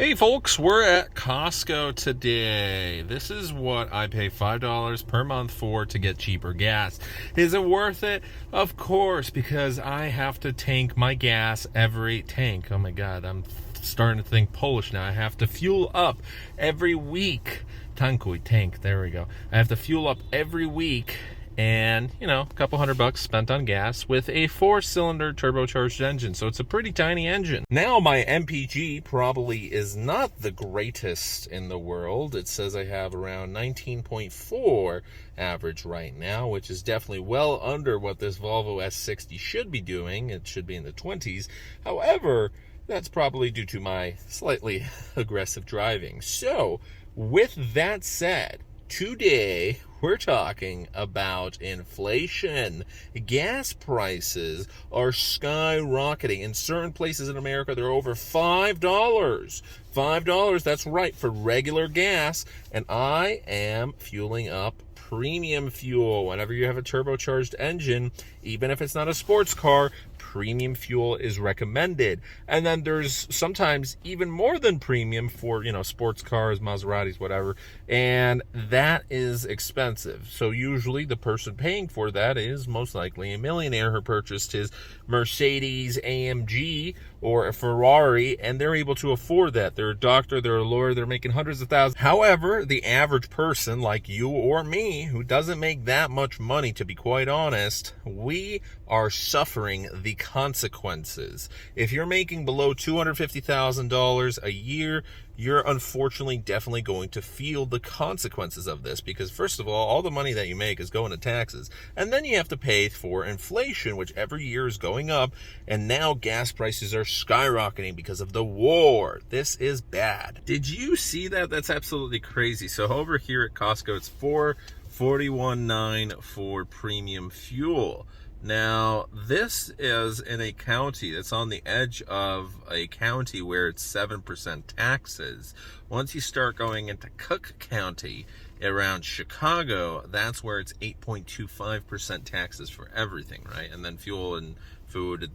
Hey folks, we're at Costco today. This is what I pay $5 per month for to get cheaper gas. Is it worth it? Of course, because I have to tank my gas every tank. Oh my god, I'm starting to think Polish now. I have to fuel up every week. Tank, there we go. I have to fuel up every week. And, a couple $100 spent on gas with a 4-cylinder turbocharged engine. So it's a pretty tiny engine. Now my MPG probably is not the greatest in the world. It says I have around 19.4 average right now, which is definitely well under what this Volvo S60 should be doing. It should be in the 20s. However, that's probably due to my slightly aggressive driving. So, with that said, today, we're talking about inflation. Gas prices are skyrocketing. In certain places in America, they're over $5. $5, that's right, for regular gas. And I am fueling up premium fuel. Whenever you have a turbocharged engine, even if it's not a sports car, premium fuel is recommended. And then there's sometimes even more than premium for, sports cars, Maseratis, whatever. And that is expensive. So usually the person paying for that is most likely a millionaire who purchased his Mercedes AMG or a Ferrari, and they're able to afford that. They're a doctor, they're a lawyer, they're making hundreds of thousands. However, the average person like you or me who doesn't make that much money, to be quite honest, we are suffering the consequences. If you're making below $250,000 a year, you're unfortunately definitely going to feel the consequences of this, because first of all the money that you make is going to taxes, and then you have to pay for inflation, which every year is going up, and now gas prices are skyrocketing because of the war. This is bad. Did you see that? That's absolutely crazy. So over here at Costco, it's $4.41.9 for premium fuel. Now, this is in a county that's on the edge of a county where it's 7% taxes. Once you start going into Cook County around Chicago, that's where it's 8.25% taxes for everything, right? And then fuel and food.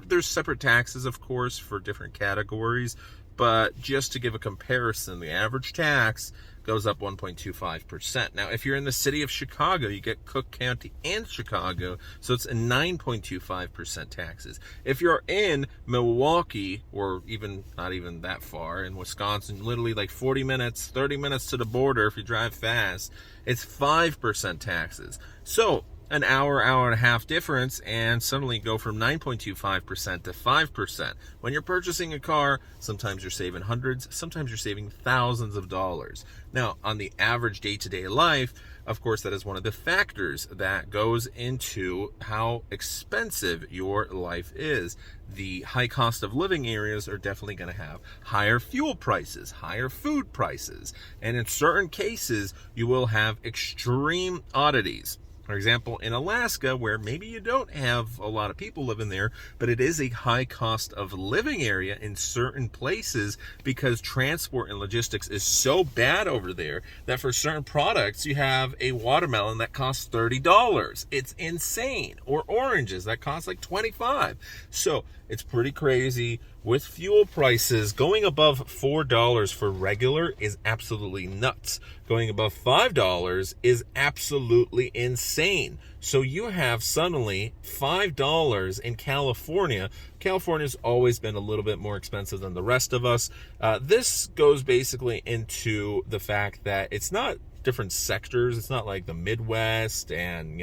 There's separate taxes, of course, for different categories. But just to give a comparison, the average tax goes up 1.25%. Now, if you're in the city of Chicago, you get Cook County and Chicago, so it's a 9.25% taxes. If you're in Milwaukee, or even not even that far, in Wisconsin, literally like 40 minutes, 30 minutes to the border if you drive fast, it's 5% taxes. So, an hour and a half difference, and suddenly go from 9.25% to 5%. When you're purchasing a car, sometimes you're saving hundreds, sometimes you're saving thousands of dollars. Now, on the average day-to-day life, of course, that is one of the factors that goes into how expensive your life is. The high cost of living areas are definitely going to have higher fuel prices, higher food prices, and in certain cases, you will have extreme oddities. For example, in Alaska, where maybe you don't have a lot of people living there, but it is a high cost of living area in certain places because transport and logistics is so bad over there that for certain products, you have a watermelon that costs $30. It's insane. Or oranges that cost like $25. So it's pretty crazy. With fuel prices going above $4 for regular is absolutely nuts. Going above $5 is absolutely insane. So you have suddenly $5 in California. California's always been a little bit more expensive than the rest of us. This goes basically into the fact that it's not different sectors. It's not like the Midwest and,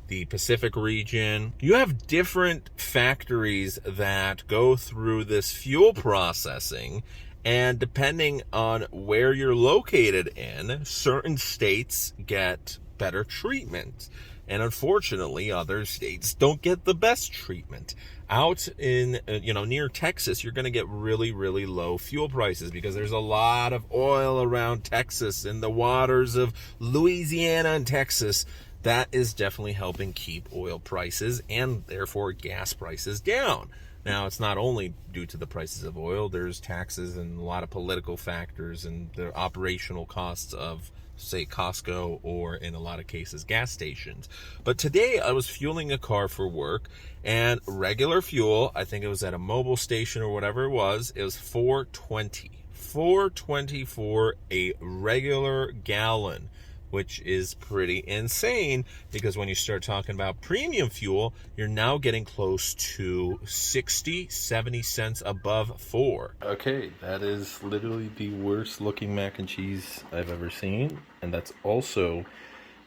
the Pacific region. You have different factories that go through this fuel processing, and depending on where you're located in, certain states get better treatment. And unfortunately, other states don't get the best treatment. Out in, near Texas, you're going to get really, really low fuel prices because there's a lot of oil around Texas, in the waters of Louisiana and Texas. That is definitely helping keep oil prices and therefore gas prices down. Now, it's not only due to the prices of oil. There's taxes and a lot of political factors and the operational costs of, say, Costco, or in a lot of cases, gas stations. But today I was fueling a car for work, and regular fuel, I think it was at a mobile station or whatever it was $4.20. $4.24 a regular gallon, which is pretty insane because when you start talking about premium fuel, you're now getting close to 60-70 cents above 4. Okay, that is literally the worst looking mac and cheese I've ever seen, and that's also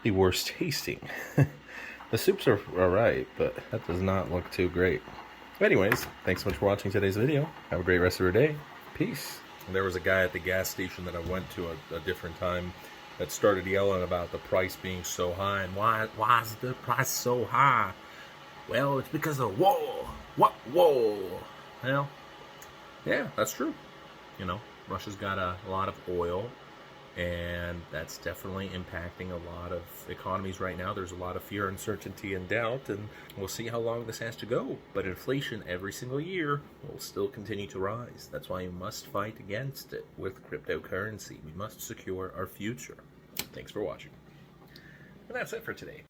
the worst tasting. The soups are alright, but that does not look too great. Anyways, thanks so much for watching today's video. Have a great rest of your day. Peace. There was a guy at the gas station that I went to a different time that started yelling about the price being so high. And why is the price so high? Well, it's because of war. What war? Well, yeah, that's true. You know, Russia's got a lot of oil, and that's definitely impacting a lot of economies right now. There's a lot of fear, uncertainty, and doubt, and we'll see how long this has to go. But inflation every single year will still continue to rise. That's why you must fight against it with cryptocurrency. We must secure our future. Thanks for watching. And that's it for today.